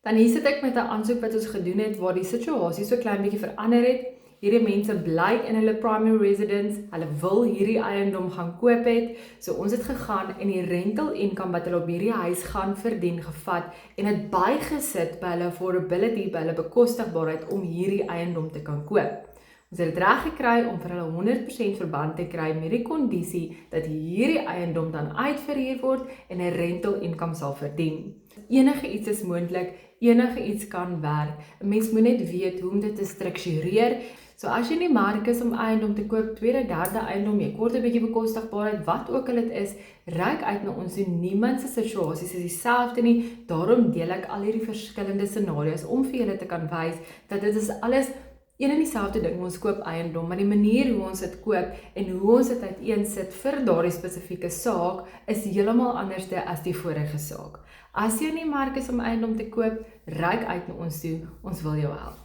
Dan hier sit ek met 'n aansoek wat ons gedoen het waar die situasie so klein bietjie verander het. Hierdie mense bly in hulle primary residence, hulle wil hierdie eiendom gaan koop het, so ons het gegaan en die rental income wat hulle op hierdie huis gaan verdien gevat en het bygesit by hulle affordability, by hulle bekostigbaarheid om hierdie eiendom te kan koop. Ons het dit reg gekry om vir hulle 100% verband te kry met die kondisie dat hierdie eiendom dan uitverhuur word en 'n rental income sal verdien. Enige iets is moontlik, enige iets kan werk. 'n Mens moet net weet hoe om dit te struktureer. So as jy in die mark is om eiendom te koop, tweede, derde eiendom, jy kort 'n bietjie bekostigbaarheid, wat ook al dit is, reik uit na ons. Niemand se situasies is dieselfde nie. Daarom deel ek al hierdie verskillende scenario's om vir julle te kan wys dat dit is alles een en dieselfde ding. Ons koop eiendom, maar die manier hoe ons dit koop en hoe ons dit uiteensit vir daardie spesifieke saak is heeltemal anders as die vorige saak. As jy in die mark is om eiendom te koop, reik uit na ons toe. Ons wil jou help.